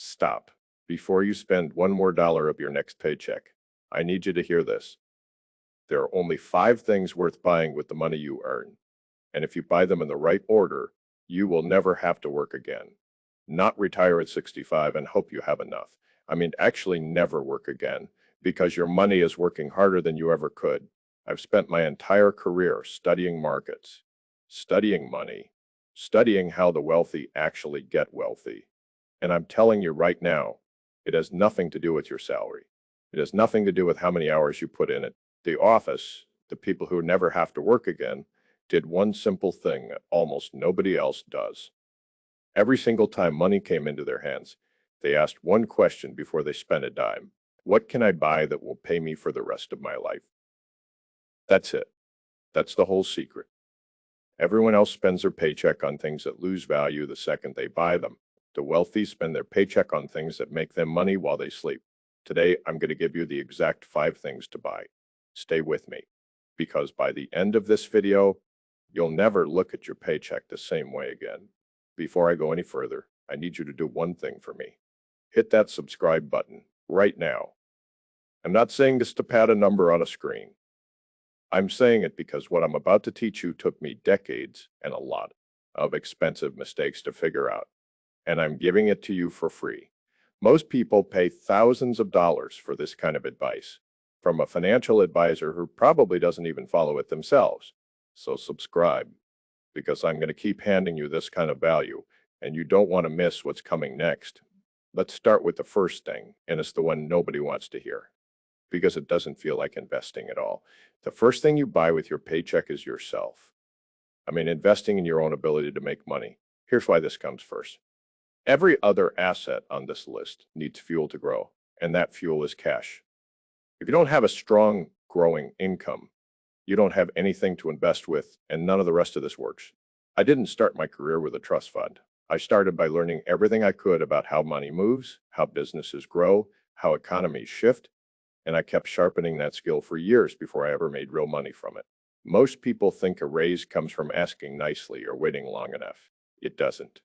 Stop. Before you spend one more dollar of your next paycheck, I need you to hear this. There are only 5 things worth buying with the money you earn. And if you buy them in the right order, you will never have to work again. Not retire at 65 and hope you have enough. I mean, actually never work again because your money is working harder than you ever could. I've spent my entire career studying markets, studying money, studying how the wealthy actually get wealthy. And I'm telling you right now, it has nothing to do with your salary. It has nothing to do with how many hours you put in it. The office, the people who never have to work again, did one simple thing that almost nobody else does. Every single time money came into their hands, they asked one question before they spent a dime. What can I buy that will pay me for the rest of my life? That's it. That's the whole secret. Everyone else spends their paycheck on things that lose value the second they buy them. The wealthy spend their paycheck on things that make them money while they sleep. Today, I'm going to give you the exact 5 things to buy. Stay with me, because by the end of this video, you'll never look at your paycheck the same way again. Before I go any further, I need you to do one thing for me. Hit that subscribe button right now. I'm not saying this to pad a number on a screen. I'm saying it because what I'm about to teach you took me decades and a lot of expensive mistakes to figure out, and I'm giving it to you for free. Most people pay thousands of dollars for this kind of advice from a financial advisor who probably doesn't even follow it themselves. So subscribe, because I'm going to keep handing you this kind of value, and you don't want to miss what's coming next. Let's start with the first thing, and it's the one nobody wants to hear, because it doesn't feel like investing at all. The first thing you buy with your paycheck is yourself. I mean, investing in your own ability to make money. Here's why this comes first. Every other asset on this list needs fuel to grow, and that fuel is cash. If you don't have a strong, growing income, you don't have anything to invest with, and none of the rest of this works. I didn't start my career with a trust fund. I started by learning everything I could about how money moves, how businesses grow, how economies shift, and I kept sharpening that skill for years before I ever made real money from it. Most people think a raise comes from asking nicely or waiting long enough. It doesn't.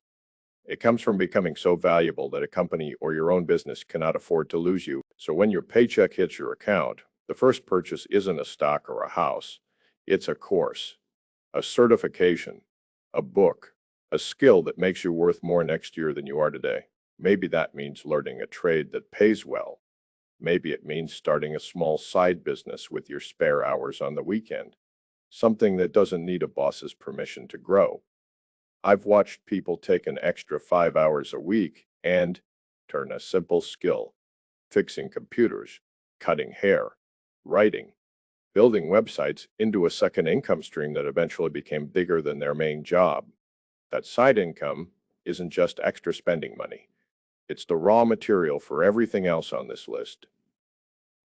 It comes from becoming so valuable that a company or your own business cannot afford to lose you. So when your paycheck hits your account, the first purchase isn't a stock or a house. It's a course, a certification, a book, a skill that makes you worth more next year than you are today. Maybe that means learning a trade that pays well. Maybe it means starting a small side business with your spare hours on the weekend, something that doesn't need a boss's permission to grow. I've watched people take an extra 5 hours a week and turn a simple skill, fixing computers, cutting hair, writing, building websites, into a second income stream that eventually became bigger than their main job. That side income isn't just extra spending money. It's the raw material for everything else on this list.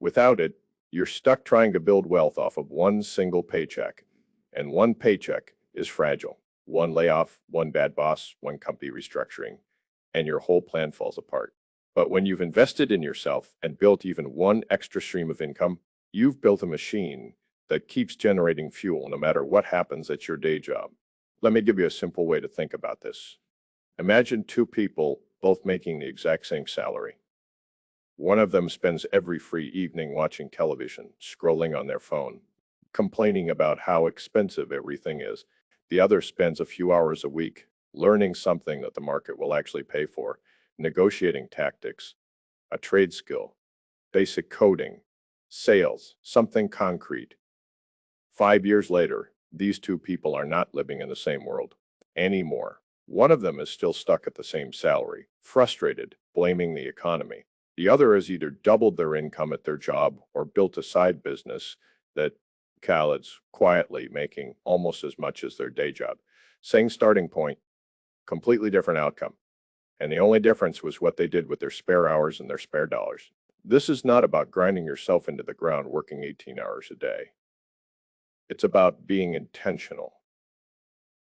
Without it, you're stuck trying to build wealth off of one single paycheck, and one paycheck is fragile. One layoff, one bad boss, one company restructuring, and your whole plan falls apart. But when you've invested in yourself and built even one extra stream of income, you've built a machine that keeps generating fuel no matter what happens at your day job. Let me give you a simple way to think about this. Imagine 2 people both making the exact same salary. One of them spends every free evening watching television, scrolling on their phone, complaining about how expensive everything is. The other spends a few hours a week learning something that the market will actually pay for, negotiating tactics, a trade skill, basic coding, sales, something concrete. 5 years later, these 2 people are not living in the same world anymore. One of them is still stuck at the same salary, frustrated, blaming the economy. The other has either doubled their income at their job or built a side business that Khaled's quietly making almost as much as their day job. Same starting point, completely different outcome. And the only difference was what they did with their spare hours and their spare dollars. This is not about grinding yourself into the ground working 18 hours a day. It's about being intentional.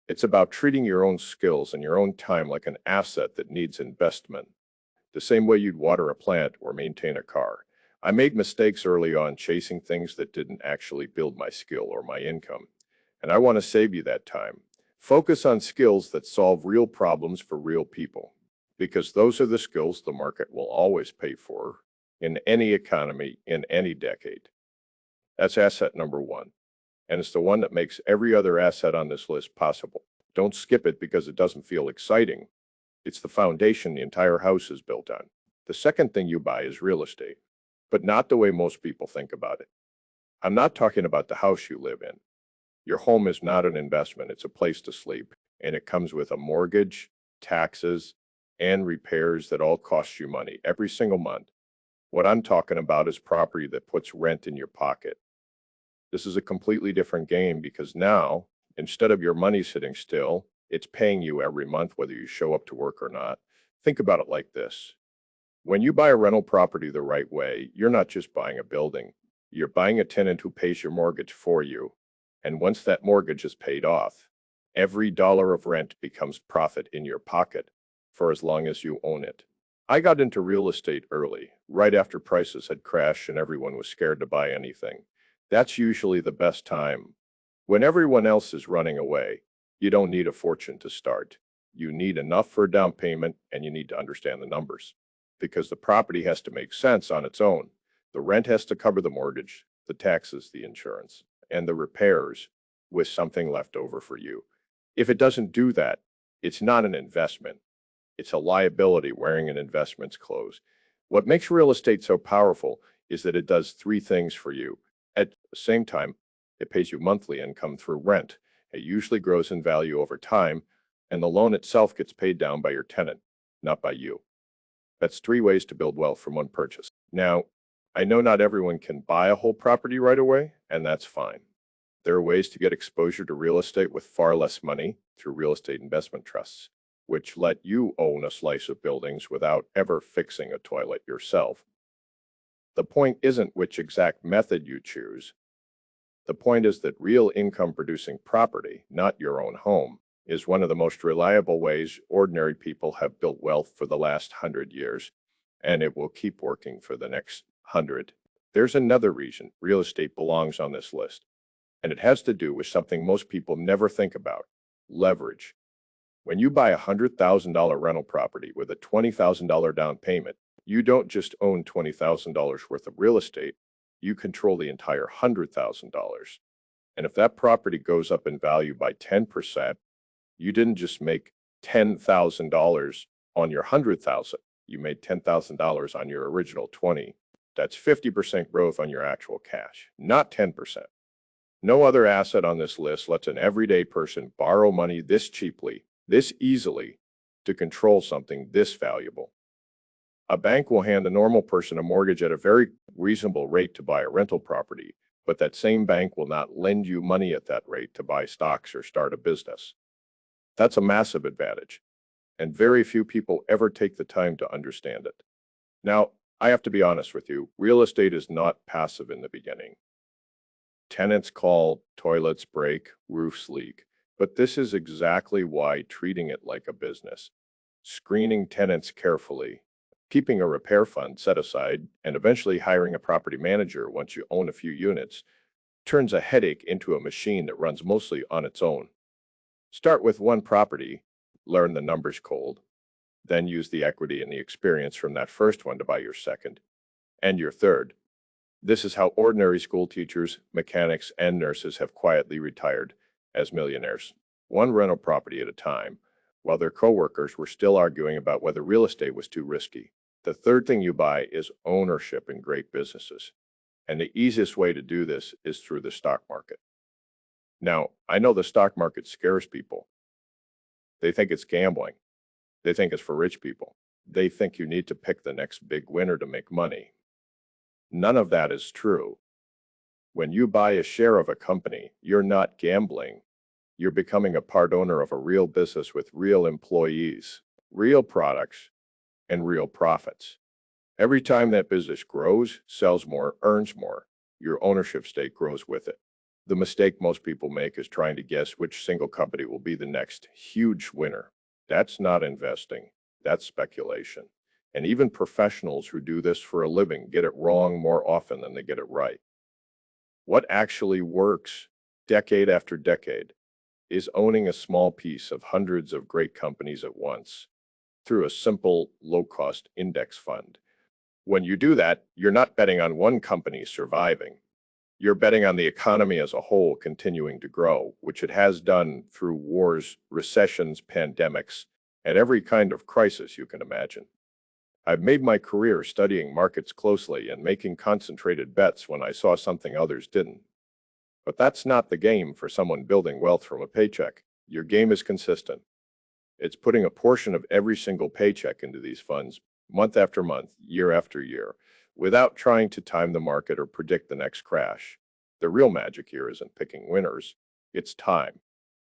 It's about treating your own skills and your own time like an asset that needs investment, the same way you'd water a plant or maintain a car. I made mistakes early on chasing things that didn't actually build my skill or my income, and I want to save you that time. Focus on skills that solve real problems for real people. because those are the skills the market will always pay for in any economy in any decade. That's asset number one, and it's the one that makes every other asset on this list possible. Don't skip it because it doesn't feel exciting. It's the foundation the entire house is built on. The second thing you buy is real estate, but not the way most people think about it. I'm not talking about the house you live in. Your home is not an investment, it's a place to sleep, and it comes with a mortgage, taxes, and repairs that all cost you money every single month. What I'm talking about is property that puts rent in your pocket. This is a completely different game because now, instead of your money sitting still, it's paying you every month whether you show up to work or not. Think about it like this. When you buy a rental property the right way, you're not just buying a building. You're buying a tenant who pays your mortgage for you. And once that mortgage is paid off, every dollar of rent becomes profit in your pocket for as long as you own it. I got into real estate early, right after prices had crashed and everyone was scared to buy anything. That's usually the best time. When everyone else is running away, you don't need a fortune to start. You need enough for a down payment and you need to understand the numbers. Because the property has to make sense on its own. The rent has to cover the mortgage, the taxes, the insurance, and the repairs with something left over for you. If it doesn't do that, it's not an investment. It's a liability wearing an investment's clothes. What makes real estate so powerful is that it does three things for you. At the same time, it pays you monthly income through rent. It usually grows in value over time, and the loan itself gets paid down by your tenant, not by you. That's three ways to build wealth from one purchase. Now, I know not everyone can buy a whole property right away, and that's fine. There are ways to get exposure to real estate with far less money through real estate investment trusts, which let you own a slice of buildings without ever fixing a toilet yourself. The point isn't which exact method you choose. The point is that real income producing property, not your own home, is one of the most reliable ways ordinary people have built wealth for the last 100 years, and it will keep working for the next 100. There's another reason real estate belongs on this list, and it has to do with something most people never think about: leverage. When you buy a $100,000 rental property with a $20,000 down payment, you don't just own $20,000 worth of real estate, you control the entire $100,000. And if that property goes up in value by 10%, you didn't just make $10,000 on your 100,000. You made $10,000 on your original 20. That's 50% growth on your actual cash, not 10%. No other asset on this list lets an everyday person borrow money this cheaply, this easily, to control something this valuable. A bank will hand a normal person a mortgage at a very reasonable rate to buy a rental property, but that same bank will not lend you money at that rate to buy stocks or start a business. That's a massive advantage, and very few people ever take the time to understand it. Now, I have to be honest with you, real estate is not passive in the beginning. Tenants call, toilets break, roofs leak, but this is exactly why treating it like a business, screening tenants carefully, keeping a repair fund set aside, and eventually hiring a property manager once you own a few units, turns a headache into a machine that runs mostly on its own. Start with one property, learn the numbers cold, then use the equity and the experience from that first one to buy your second and your third. This is how ordinary school teachers, mechanics, and nurses have quietly retired as millionaires, one rental property at a time, while their coworkers were still arguing about whether real estate was too risky. The third thing you buy is ownership in great businesses. And the easiest way to do this is through the stock market. Now, I know the stock market scares people. They think it's gambling. They think it's for rich people. They think you need to pick the next big winner to make money. None of that is true. When you buy a share of a company, you're not gambling. You're becoming a part owner of a real business with real employees, real products, and real profits. Every time that business grows, sells more, earns more, your ownership stake grows with it. The mistake most people make is trying to guess which single company will be the next huge winner. That's not investing. That's speculation. And even professionals who do this for a living get it wrong more often than they get it right. What actually works, decade after decade, is owning a small piece of hundreds of great companies at once. through a simple, low-cost index fund. When you do that, you're not betting on one company surviving. You're betting on the economy as a whole continuing to grow, which it has done through wars, recessions, pandemics, and every kind of crisis you can imagine. I've made my career studying markets closely and making concentrated bets when I saw something others didn't. But that's not the game for someone building wealth from a paycheck. Your game is consistent. It's putting a portion of every single paycheck into these funds, month after month, year after year, without trying to time the market or predict the next crash. The real magic here isn't picking winners, it's time.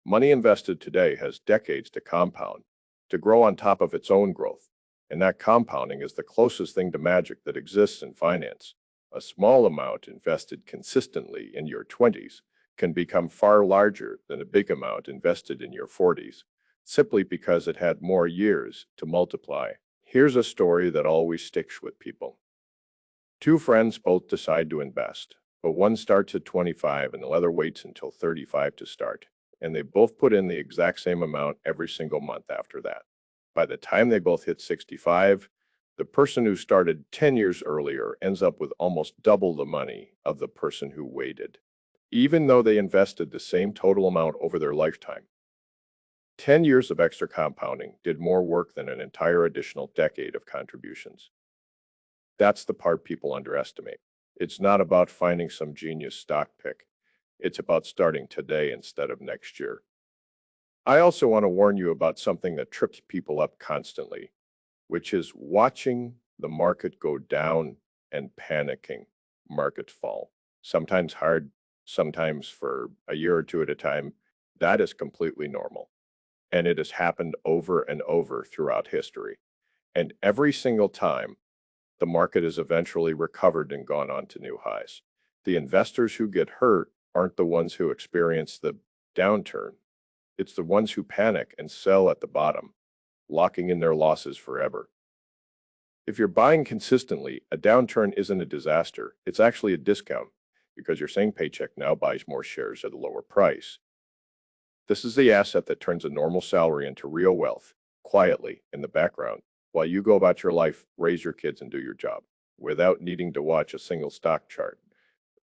Money invested today has decades to compound, to grow on top of its own growth. And that compounding is the closest thing to magic that exists in finance. A small amount invested consistently in your 20s can become far larger than a big amount invested in your 40s, simply because it had more years to multiply. Here's a story that always sticks with people. Two friends both decide to invest, but one starts at 25 and the other waits until 35 to start. And they both put in the exact same amount every single month after that. By the time they both hit 65, the person who started 10 years earlier ends up with almost double the money of the person who waited, even though they invested the same total amount over their lifetime. 10 years of extra compounding did more work than an entire additional decade of contributions. That's the part people underestimate. It's not about finding some genius stock pick. It's about starting today instead of next year. I also want to warn you about something that trips people up constantly, which is watching the market go down and panicking. Markets fall, sometimes hard, sometimes for a year or two at a time. That is completely normal. And it has happened over and over throughout history. And every single time, the market has eventually recovered and gone on to new highs. The investors who get hurt aren't the ones who experience the downturn. It's the ones who panic and sell at the bottom, locking in their losses forever. If you're buying consistently, a downturn isn't a disaster. It's actually a discount because your same paycheck now buys more shares at a lower price. This is the asset that turns a normal salary into real wealth, quietly in the background, while you go about your life, raise your kids, and do your job, without needing to watch a single stock chart.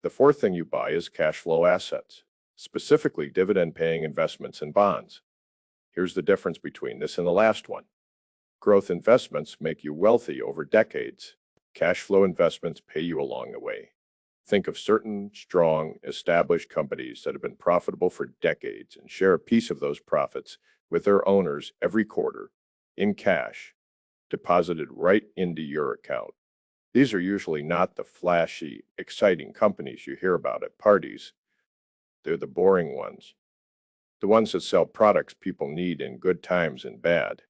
The fourth thing you buy is cash flow assets, specifically dividend-paying investments in bonds. Here's the difference between this and the last one. Growth investments make you wealthy over decades. Cash flow investments pay you along the way. Think of certain strong, established companies that have been profitable for decades and share a piece of those profits with their owners every quarter in cash, deposited right into your account. These are usually not the flashy, exciting companies you hear about at parties. They're the boring ones. The ones that sell products people need in good times and bad.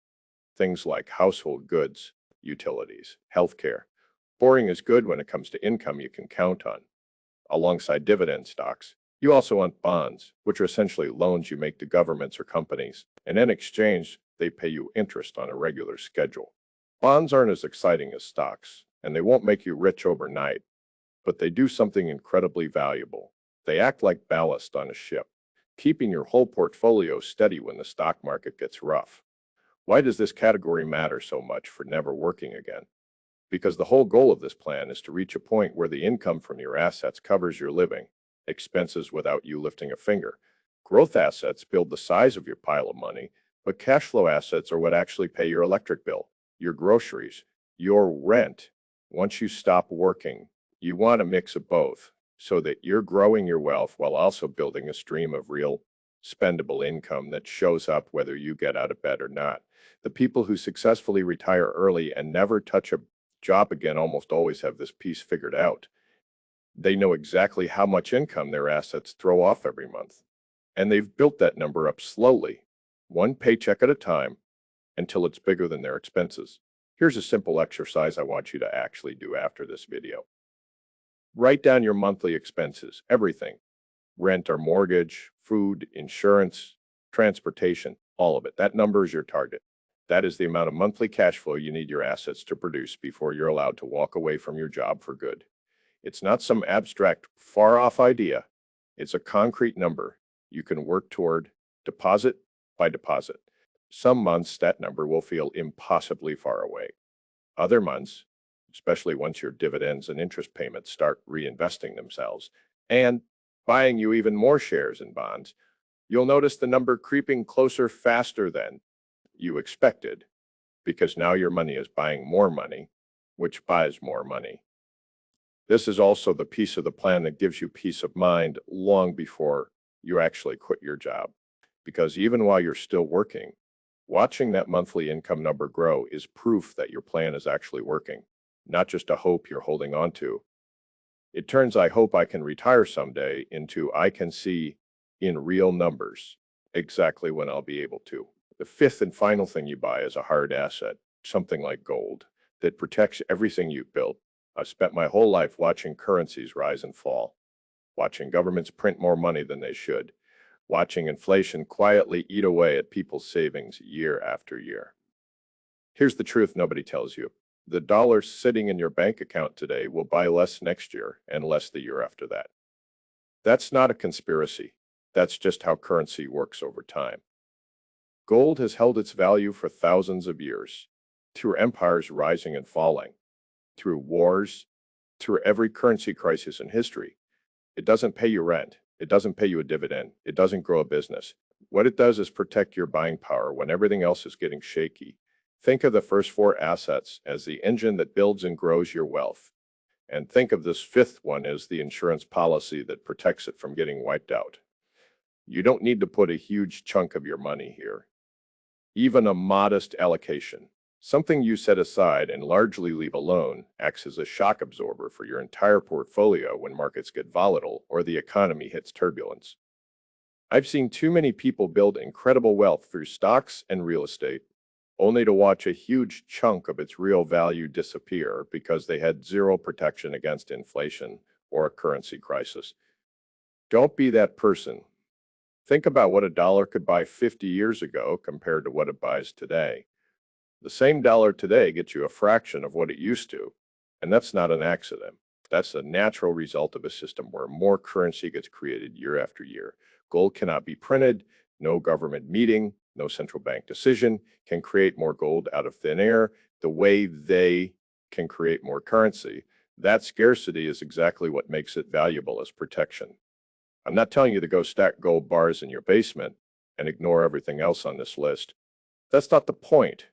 Things like household goods, utilities, healthcare. Boring is good when it comes to income you can count on. Alongside dividend stocks, you also want bonds, which are essentially loans you make to governments or companies, and in exchange, they pay you interest on a regular schedule. Bonds aren't as exciting as stocks, and they won't make you rich overnight, but they do something incredibly valuable. They act like ballast on a ship, keeping your whole portfolio steady when the stock market gets rough. Why does this category matter so much for never working again? Because the whole goal of this plan is to reach a point where the income from your assets covers your living expenses without you lifting a finger. Growth assets build the size of your pile of money, but cash flow assets are what actually pay your electric bill, your groceries, your rent. Once you stop working, you want a mix of both so that you're growing your wealth while also building a stream of real, spendable income that shows up whether you get out of bed or not. The people who successfully retire early and never touch a job again almost always have this piece figured out. They know exactly how much income their assets throw off every month. And they've built that number up slowly, one paycheck at a time, until it's bigger than their expenses. Here's a simple exercise I want you to actually do after this video. Write down your monthly expenses, everything. Rent or mortgage, food, insurance, transportation, all of it. That number is your target. That is the amount of monthly cash flow you need your assets to produce before you're allowed to walk away from your job for good. It's not some abstract, far-off idea. It's a concrete number you can work toward deposit by deposit. Some months that number will feel impossibly far away. Other months, especially once your dividends and interest payments start reinvesting themselves and buying you even more shares and bonds, you'll notice the number creeping closer faster than you expected because now your money is buying more money, which buys more money. This is also the piece of the plan that gives you peace of mind long before you actually quit your job. Because even while you're still working, watching that monthly income number grow is proof that your plan is actually working, not just a hope you're holding on to. It turns "I hope I can retire someday" into "I can see in real numbers exactly when I'll be able to." The fifth and final thing you buy is a hard asset, something like gold, that protects everything you've built. I've spent my whole life watching currencies rise and fall, watching governments print more money than they should, watching inflation quietly eat away at people's savings year after year. Here's the truth nobody tells you. The dollar sitting in your bank account today will buy less next year and less the year after that. That's not a conspiracy. That's just how currency works over time. Gold has held its value for thousands of years, through empires rising and falling, through wars, through every currency crisis in history. It doesn't pay you rent. It doesn't pay you a dividend. It doesn't grow a business. What it does is protect your buying power when everything else is getting shaky. Think of the first four assets as the engine that builds and grows your wealth. And think of this fifth one as the insurance policy that protects it from getting wiped out. You don't need to put a huge chunk of your money here. Even a modest allocation, something you set aside and largely leave alone, acts as a shock absorber for your entire portfolio when markets get volatile or the economy hits turbulence. I've seen too many people build incredible wealth through stocks and real estate, only to watch a huge chunk of its real value disappear because they had zero protection against inflation or a currency crisis. Don't be that person. Think about what a dollar could buy 50 years ago compared to what it buys today. The same dollar today gets you a fraction of what it used to, and that's not an accident. That's a natural result of a system where more currency gets created year after year. Gold cannot be printed, no government meeting, no central bank decision can create more gold out of thin air the way they can create more currency. That scarcity is exactly what makes it valuable as protection. I'm not telling you to go stack gold bars in your basement and ignore everything else on this list. That's not the point.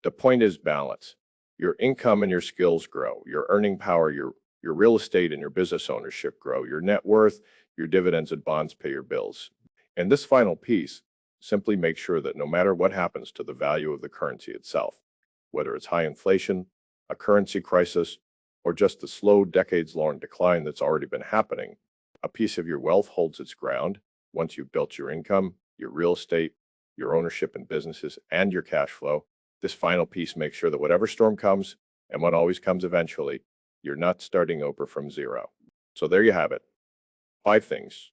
The point is balance. Your income and your skills grow, your earning power, your real estate and your business ownership grow, your net worth, your dividends and bonds pay your bills. And this final piece, simply make sure that no matter what happens to the value of the currency itself, whether it's high inflation, a currency crisis, or just the slow decades-long decline that's already been happening, a piece of your wealth holds its ground once you've built your income, your real estate, your ownership in businesses, and your cash flow. This final piece makes sure that whatever storm comes, and what always comes eventually, you're not starting over from zero. So there you have it. 5 things,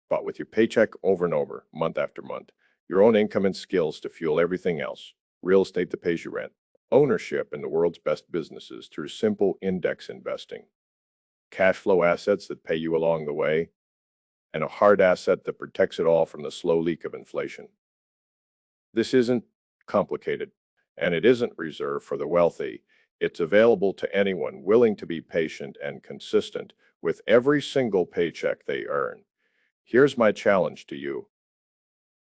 bought with your paycheck over and over, month after month. Your own income and skills to fuel everything else. Real estate that pays you rent. Ownership in the world's best businesses through simple index investing. Cash flow assets that pay you along the way. And a hard asset that protects it all from the slow leak of inflation. This isn't complicated, and it isn't reserved for the wealthy. It's available to anyone willing to be patient and consistent with every single paycheck they earn. Here's my challenge to you.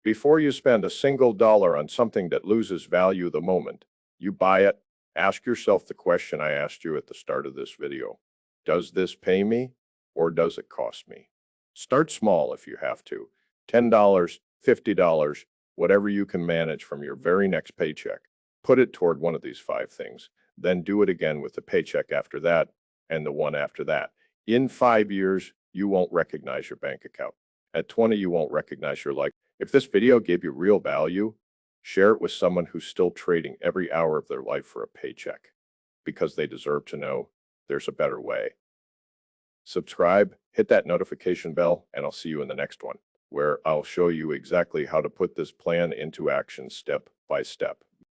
Before you spend a single dollar on something that loses value the moment you buy it, ask yourself the question I asked you at the start of this video. Does this pay me or does it cost me? Start small if you have to. $10, $50, whatever you can manage from your very next paycheck. Put it toward one of these 5 things. Then do it again with the paycheck after that and the one after that. In 5 years, you won't recognize your bank account. At 20, you won't recognize your life. If this video gave you real value, share it with someone who's still trading every hour of their life for a paycheck because they deserve to know there's a better way. Subscribe, hit that notification bell, and I'll see you in the next one, where I'll show you exactly how to put this plan into action step by step.